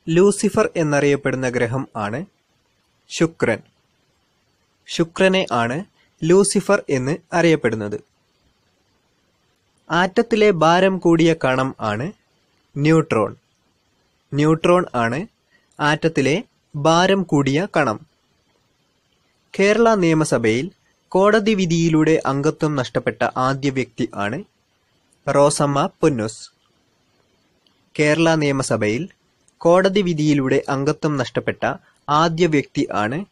Lucifer എന്നറിയപ്പെടുന്ന ഗ്രഹം ആണ് ശുക്രൻ. ശുക്രനെ ആണ് ലൂസിഫർ എന്ന് അറിയപ്പെടുന്നത്. ആറ്റത്തിലെ ഭാരം കൂടിയ കണം ആണ് ന്യൂട്രോൺ. ന്യൂട്രോൺ ആണ് ആറ്റത്തിലെ ഭാരം കൂടിയ കണം. കേരള നിയമസഭയിൽ കോടതി വിധിയിലൂടെ അംഗത്വം നഷ്ടപ്പെട്ട ആദ്യ വ്യക്തി ആണ് റോസമ്മ പുന്നൂസ്. കേരള നിയമസഭയിൽ കോടതി വിധിയിലൂടെ അംഗത്വം നഷ്ടപ്പെട്ട ആദ്യ വ്യക്തി ആണ്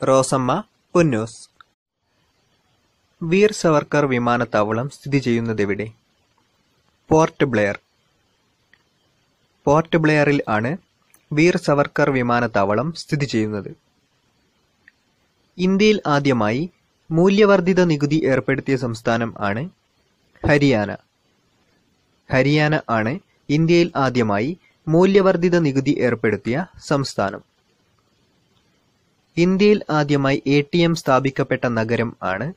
റോസമ്മ പുന്നൂസ്. വീർ സവർക്കർ വിമാനത്താവളം സ്ഥിതി ചെയ്യുന്നതെവിടെ? പോർട്ട് ബ്ലെയർ. പോർട്ട് ബ്ലെയറിൽ ആണ് വീർ സവർക്കർ വിമാനത്താവളം സ്ഥിതി ചെയ്യുന്നത്. ഇന്ത്യയിൽ ആദ്യമായി മൂല്യവർദ്ധിത നികുതി ഏർപ്പെടുത്തിയ സംസ്ഥാനം ആണ് ഹരിയാന. ഹരിയാന ആണ് ഇന്ത്യയിൽ ആദ്യമായി മൂല്യവർദ്ധിത നികുതി ഏർപ്പെടുത്തിയ സംസ്ഥാനം. ഇന്ത്യയിൽ ആദ്യമായി ATM സ്ഥാപിക്കപ്പെട്ട നഗരം ആണ്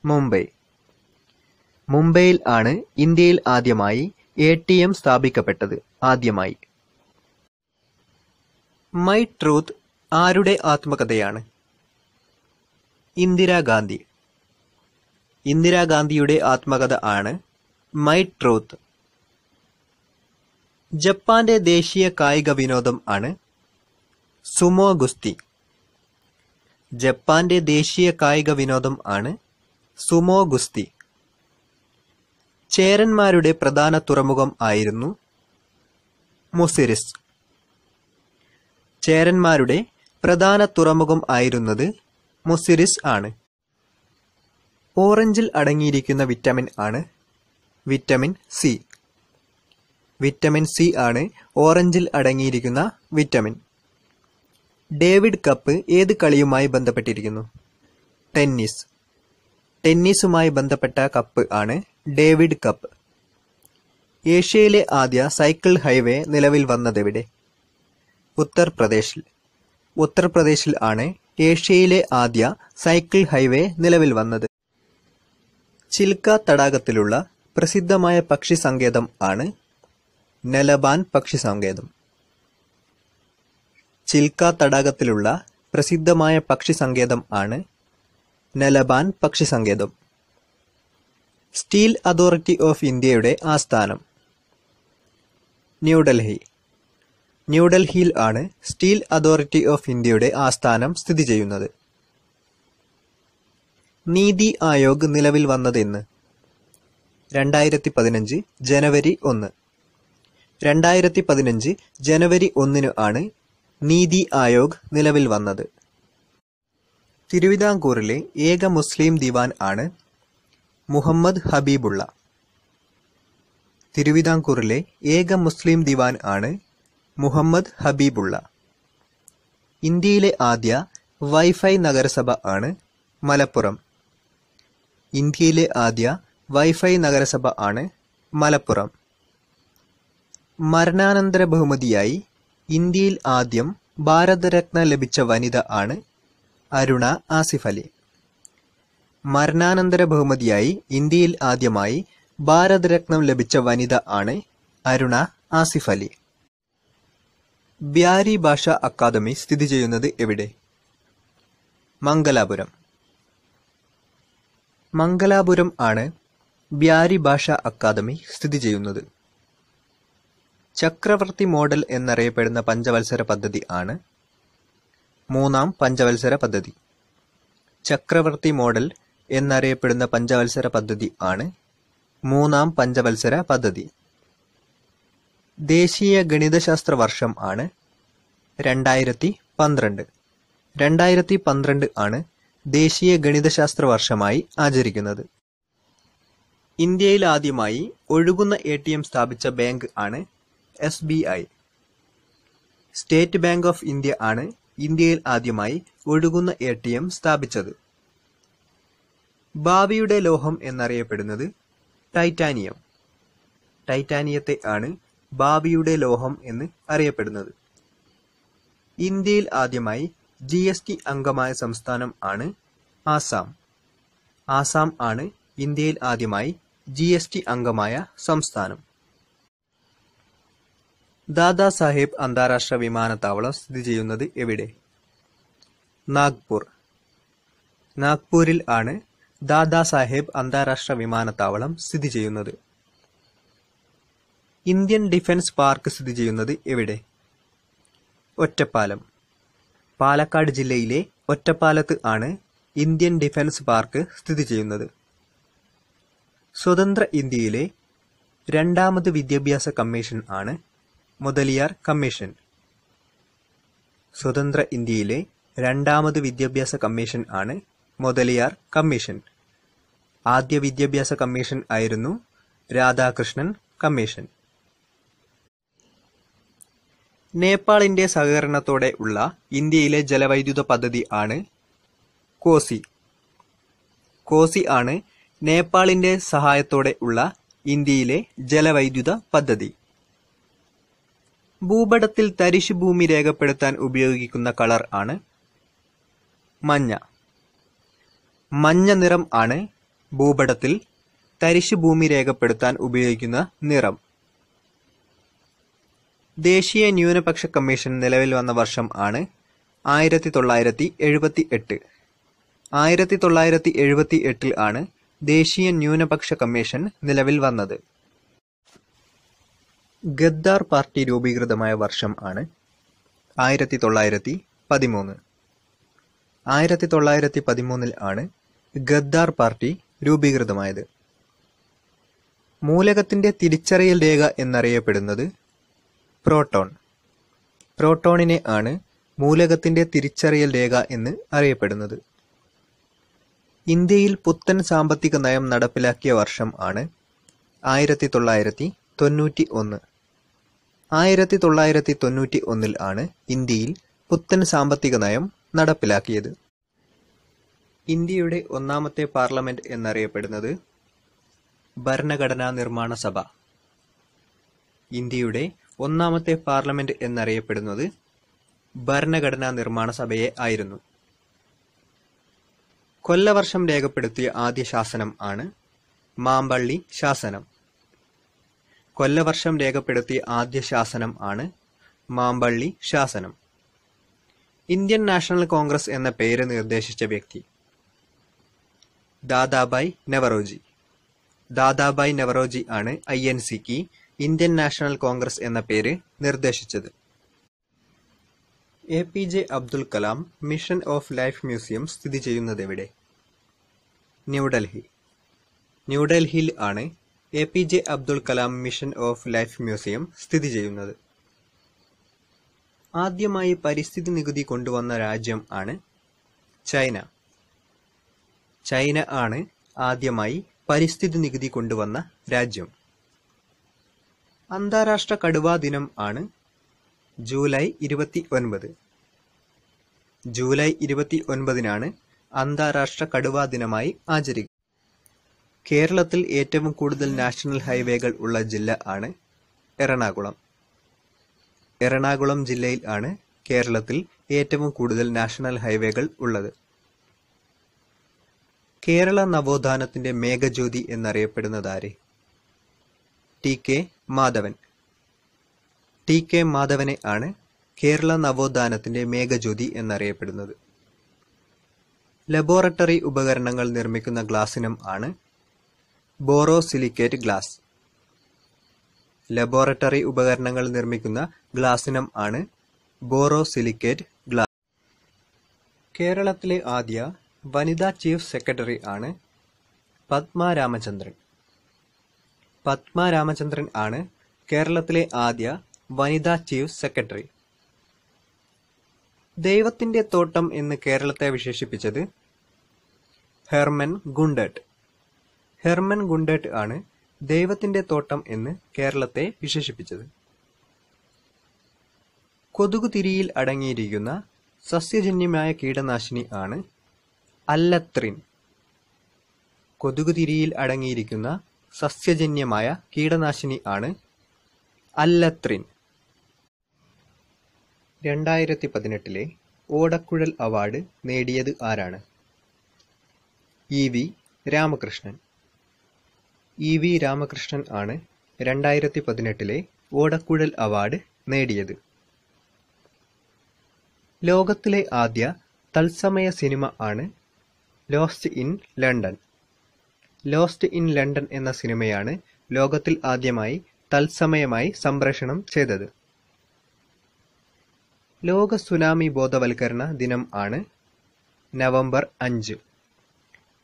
മുംബൈ. മുംബൈയിൽ ആണ് ഇന്ത്യയിൽ ആദ്യമായി ATM സ്ഥാപിക്കപ്പെട്ടത് ആദ്യമായി. മൈ ട്രൂത്ത് ആരുടെ ആത്മകഥയാണ്? ഇന്ദിരാഗാന്ധി. ഇന്ദിരാഗാന്ധിയുടെ ആത്മകഥ ആണ് മൈ ട്രൂത്ത്. ജപ്പാന്റെ ദേശീയ കായിക വിനോദം ആണ് സുമോ ഗുസ്തി. ജപ്പാന്റെ ദേശീയ കായിക വിനോദം ആണ് സുമോ ഗുസ്തി. ചേരന്മാരുടെ പ്രധാന തുറമുഖം ആയിരുന്നു മുസിരിസ്. ചേരന്മാരുടെ പ്രധാന തുറമുഖം ആയിരുന്നത് മുസിരിസ് ആണ്. ഓറഞ്ചിൽ അടങ്ങിയിരിക്കുന്ന വിറ്റമിൻ ആണ് വിറ്റമിൻ സി. വിറ്റമിൻ സി ആണ് ഓറഞ്ചിൽ അടങ്ങിയിരിക്കുന്ന വിറ്റമിൻ. ഡേവിഡ് കപ്പ് ഏത് കളിയുമായി ബന്ധപ്പെട്ടിരിക്കുന്നു? ടെന്നീസ്. ടെന്നീസുമായി ബന്ധപ്പെട്ട കപ്പ് ആണ് ഡേവിഡ് കപ്പ്. ഏഷ്യയിലെ ആദ്യ സൈക്കിൾ ഹൈവേ നിലവിൽ വന്നതെവിടെ? ഉത്തർപ്രദേശിൽ. ഉത്തർപ്രദേശിൽ ആണ് ഏഷ്യയിലെ ആദ്യ സൈക്കിൾ ഹൈവേ നിലവിൽ വന്നത്. ചിൽക്ക തടാകത്തിലുള്ള പ്രസിദ്ധമായ പക്ഷി സങ്കേതം ആണ് നെലബാൻ പക്ഷി സങ്കേതം. ചിൽക്ക തടാകത്തിലുള്ള പ്രസിദ്ധമായ പക്ഷി സങ്കേതം ആണ് നെലബാൻ പക്ഷി സങ്കേതം. സ്റ്റീൽ അതോറിറ്റി ഓഫ് ഇന്ത്യയുടെ ആസ്ഥാനം? ന്യൂഡൽഹി. ന്യൂഡൽഹിയിൽ ആണ് സ്റ്റീൽ അതോറിറ്റി ഓഫ് ഇന്ത്യയുടെ ആസ്ഥാനം സ്ഥിതി ചെയ്യുന്നത്. നീതി ആയോഗ് നിലവിൽ വന്നതെന്ന്? 2015 ജനുവരി 1. 2015 ജനുവരി 1 ആണ് നീതി ആയോഗ് നിലവിൽ വന്നത്. തിരുവിതാംകൂറിലെ ഏക മുസ്ലിം ദിവാൻ ആണ് മുഹമ്മദ് ഹബീബുള്ള. തിരുവിതാംകൂറിലെ ഏക മുസ്ലിം ദിവാൻ ആണ് മുഹമ്മദ് ഹബീബുള്ള. ഇന്ത്യയിലെ ആദ്യ വൈഫൈ നഗരസഭ ആണ് മലപ്പുറം. ഇന്ത്യയിലെ ആദ്യ വൈഫൈ നഗരസഭ ആണ് മലപ്പുറം. മരണാനന്തര ബഹുമതിയായി ഇന്ത്യയിൽ ആദ്യം ഭാരതരത്ന ലഭിച്ച വനിത ആണ് അരുണ ആസിഫ് അലി. മരണാനന്തര ബഹുമതിയായി ഇന്ത്യയിൽ ആദ്യമായി ഭാരതരത്നം ലഭിച്ച വനിത ആണ് അരുണ ആസിഫ് അലി. ബ്യാരി ഭാഷാ അക്കാദമി സ്ഥിതി ചെയ്യുന്നത് എവിടെ? മംഗലാപുരം. മംഗലാപുരം ആണ് ബ്യാരി ഭാഷാ അക്കാദമി സ്ഥിതി ചെയ്യുന്നത്. ചക്രവർത്തി മോഡൽ എന്നറിയപ്പെടുന്ന പഞ്ചവത്സര പദ്ധതി ആണ് മൂന്നാം പഞ്ചവത്സര പദ്ധതി. ചക്രവർത്തി മോഡൽ എന്നറിയപ്പെടുന്ന പഞ്ചവത്സര പദ്ധതി ആണ് മൂന്നാം പഞ്ചവത്സര പദ്ധതി. ദേശീയ ഗണിതശാസ്ത്ര വർഷം ആണ് 2012. 2012 ആണ് ദേശീയ ഗണിതശാസ്ത്ര വർഷമായി ആചരിക്കുന്നത്. ഇന്ത്യയിൽ ആദ്യമായി ഒഴുകുന്ന ATM സ്ഥാപിച്ച ബാങ്ക് ആണ് SBI. State bank of India ആണ് ഇന്ത്യയിൽ ആദ്യമായി ഒഴുകുന്ന ATM സ്ഥാപിച്ചത്. ഭാവിയുടെ ലോഹം എന്നറിയപ്പെടുന്നത് ടൈറ്റാനിയം. ടൈറ്റാനിയത്തെ ആണ് ഭാവിയുടെ ലോഹം എന്ന് അറിയപ്പെടുന്നത്. ഇന്ത്യയിൽ ആദ്യമായി GST അംഗമായ സംസ്ഥാനം ആണ് ആസാം. ആസാം ആണ് ഇന്ത്യയിൽ ആദ്യമായി GST അംഗമായ സംസ്ഥാനം. ദാദാ സാഹേബ് അന്താരാഷ്ട്ര വിമാനത്താവളം സ്ഥിതി ചെയ്യുന്നത് എവിടെ? നാഗ്പൂർ. നാഗ്പൂരിൽ ആണ് ദാദാ സാഹേബ് അന്താരാഷ്ട്ര വിമാനത്താവളം സ്ഥിതി ചെയ്യുന്നത്. ഇന്ത്യൻ ഡിഫൻസ് പാർക്ക് സ്ഥിതി ചെയ്യുന്നത് എവിടെ? ഒറ്റപ്പാലം. പാലക്കാട് ജില്ലയിലെ ഒറ്റപ്പാലത്ത് ആണ് ഇന്ത്യൻ ഡിഫൻസ് പാർക്ക് സ്ഥിതി ചെയ്യുന്നത്. സ്വതന്ത്ര ഇന്ത്യയിലെ രണ്ടാമത് വിദ്യാഭ്യാസ കമ്മീഷൻ ആണ് മുതലിയാർ കമ്മീഷൻ. സ്വതന്ത്ര ഇന്ത്യയിലെ രണ്ടാമത് വിദ്യാഭ്യാസ കമ്മീഷൻ ആണ് മുതലിയാർ കമ്മീഷൻ. ആദ്യ വിദ്യാഭ്യാസ കമ്മീഷൻ ആയിരുന്നു രാധാകൃഷ്ണൻ കമ്മീഷൻ. നേപ്പാളിന്റെ സഹകരണത്തോടെ ഉള്ള ഇന്ത്യയിലെ ജലവൈദ്യുത പദ്ധതി ആണ് കോസി. കോസി ആണ് നേപ്പാളിന്റെ സഹായത്തോടെ ഉള്ള ഇന്ത്യയിലെ ജലവൈദ്യുത പദ്ധതി. ഭൂപടത്തിൽ തരിശു ഭൂമി രേഖപ്പെടുത്താൻ ഉപയോഗിക്കുന്ന കളർ ആണ് മഞ്ഞ. മഞ്ഞ നിറം ആണ് ഭൂപടത്തിൽ തരിശു ഭൂമി രേഖപ്പെടുത്താൻ ഉപയോഗിക്കുന്ന നിറം. ദേശീയ ന്യൂനപക്ഷ കമ്മീഷൻ നിലവിൽ വന്ന വർഷം ആണ് 1978. 1978 ആണ് ദേശീയ ന്യൂനപക്ഷ കമ്മീഷൻ നിലവിൽ വന്നത്. ഗദ്ദാർ പാർട്ടി രൂപീകൃതമായ വർഷം ആണ് 1913. 1913 ആണ് ഗദ്ദാർ പാർട്ടി രൂപീകൃതമായത്. മൂലകത്തിന്റെ തിരിച്ചറിയൽ രേഖ എന്നറിയപ്പെടുന്നത് പ്രോട്ടോൺ. പ്രോട്ടോണിനെ ആണ് മൂലകത്തിന്റെ തിരിച്ചറിയൽ രേഖ എന്ന് അറിയപ്പെടുന്നത്. ഇന്ത്യയിൽ പുത്തൻ സാമ്പത്തിക നയം നടപ്പിലാക്കിയ വർഷം ആണ് 1991. 1991 ആണ് ഇന്ത്യയിൽ പുത്തൻ സാമ്പത്തിക നയം നടപ്പിലാക്കിയത്. ഇന്ത്യയുടെ ഒന്നാമത്തെ പാർലമെന്റ് എന്നറിയപ്പെടുന്നത് ഭരണഘടനാ നിർമ്മാണ സഭ. ഇന്ത്യയുടെ ഒന്നാമത്തെ പാർലമെന്റ് എന്നറിയപ്പെടുന്നത് ഭരണഘടനാ നിർമ്മാണ സഭയെ ആയിരുന്നു. കൊല്ലവർഷം രേഖപ്പെടുത്തിയ ആദ്യ ശാസനം ആണ് മാമ്പള്ളി ശാസനം. കൊല്ലവർഷം രേഖപ്പെടുത്തിയ ആദ്യ ശാസനം ആണ് മാമ്പള്ളി ശാസനം. ഇന്ത്യൻ നാഷണൽ കോൺഗ്രസ് എന്ന പേര് നിർദ്ദേശിച്ച വ്യക്തി ദാദാഭായ് നവറോജി. ദാദാഭായ് നവറോജി ആണ് INCക്ക് ഇന്ത്യൻ നാഷണൽ കോൺഗ്രസ് എന്ന പേര് നിർദ്ദേശിച്ചത്. APJ Abdul Kalam mission of life museum സ്ഥിതി ചെയ്യുന്നതെവിടെ? ന്യൂഡൽഹി. ന്യൂഡൽഹിയിൽ ആണ് APJ Abdul Kalam mission of life museum സ്ഥിതി ചെയ്യുന്നത്. ആദ്യമായി പരിസ്ഥിതി നികുതി കൊണ്ടുവന്ന രാജ്യം ആണ് ചൈന. ചൈന ആണ് ആദ്യമായി പരിസ്ഥിതി നികുതി കൊണ്ടുവന്ന രാജ്യം. അന്താരാഷ്ട്ര കടുവാ ദിനം ആണ് ജൂലൈ 29. ജൂലൈ 29 അന്താരാഷ്ട്ര കടുവാ ദിനമായി ആചരിക്കും. കേരളത്തിൽ ഏറ്റവും കൂടുതൽ നാഷണൽ ഹൈവേകൾ ഉള്ള ജില്ല ആണ് എറണാകുളം. എറണാകുളം ജില്ലയിൽ ആണ് കേരളത്തിൽ ഏറ്റവും കൂടുതൽ നാഷണൽ ഹൈവേകൾ ഉള്ളത്. കേരള നവോത്ഥാനത്തിന്റെ മേഘജ്യോതി എന്നറിയപ്പെടുന്നതാരെ? TK മാധവൻ. TK മാധവനെ ആണ് കേരള നവോത്ഥാനത്തിന്റെ മേഘജ്യോതി എന്നറിയപ്പെടുന്നത്. ലബോറട്ടറി ഉപകരണങ്ങൾ നിർമ്മിക്കുന്ന ഗ്ലാസിനം ആണ് ബോറോസിലിക്കേറ്റ് ഗ്ലാസ്. ലബോറട്ടറി ഉപകരണങ്ങൾ നിർമ്മിക്കുന്ന ഗ്ലാസിനം ആണ് ബോറോസിലിക്കേറ്റ് ഗ്ലാസ്. കേരളത്തിലെ ആദ്യ വനിതാ ചീഫ് സെക്രട്ടറി ആണ് പത്മ രാമചന്ദ്രൻ. പത്മ രാമചന്ദ്രൻ ആണ് കേരളത്തിലെ ആദ്യ വനിതാ ചീഫ് സെക്രട്ടറി. ദൈവത്തിന്റെ തോട്ടം എന്ന് കേരളത്തെ വിശേഷിപ്പിച്ചത് ഹെർമൻ ഗുണ്ടട്ട്. ഹെർമൻ ഗുണ്ടട്ട് ആണ് ദൈവത്തിന്റെ തോട്ടം എന്ന് കേരളത്തെ വിശേഷിപ്പിച്ചത്. കൊതുകുതിരിയിൽ അടങ്ങിയിരിക്കുന്ന സസ്യജന്യമായ കീടനാശിനി ആണ് അല്ലത്രിൻ. കൊതുകുതിരിയിൽ അടങ്ങിയിരിക്കുന്ന സസ്യജന്യമായ കീടനാശിനി ആണ് അല്ലത്രിൻ. 2018 ഓടക്കുഴൽ അവാർഡ് നേടിയത് ആരാണ്? EV രാമകൃഷ്ണൻ. EV രാമകൃഷ്ണൻ ആണ് 2018 ഓടക്കുഴൽ അവാർഡ് നേടിയത്. ലോകത്തിലെ ആദ്യ തത്സമയ സിനിമ ആണ് lost in London. Lost in London എന്ന സിനിമയാണ് ലോകത്തിൽ ആദ്യമായി തത്സമയമായി സംപ്രേഷണം ചെയ്തത്. ലോക സുനാമി ബോധവൽക്കരണ ദിനം ആണ് നവംബർ 5.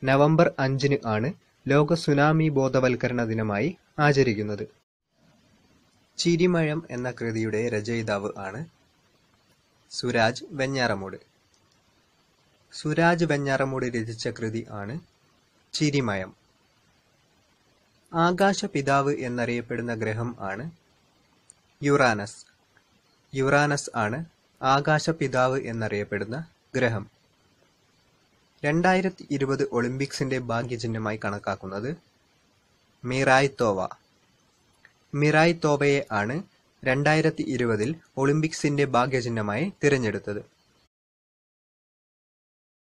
നവംബർ 5 ആണ് ലോക സുനാമി ബോധവൽക്കരണ ദിനമായി ആചരിക്കുന്നത്. ചിരിമഴം എന്ന കൃതിയുടെ രചയിതാവ് ആണ് സുരാജ് വെഞ്ഞാറമൂട്. സുരാജ് വെഞ്ഞാറമൂട് രചിച്ച കൃതി ആണ് ചിരിമയം. ആകാശപിതാവ് എന്നറിയപ്പെടുന്ന ഗ്രഹം ആണ് യുറാനസ്. യുറാനസ് ആണ് ആകാശപിതാവ് എന്നറിയപ്പെടുന്ന ഗ്രഹം. 2020 ഒളിമ്പിക്സിന്റെ ഭാഗ്യചിഹ്നമായി കണക്കാക്കുന്നത് മിറായ് തോവ. മിറായ് തോവയെ ആണ് 2020 ഒളിമ്പിക്സിന്റെ ഭാഗ്യചിഹ്നമായി തിരഞ്ഞെടുത്തത്.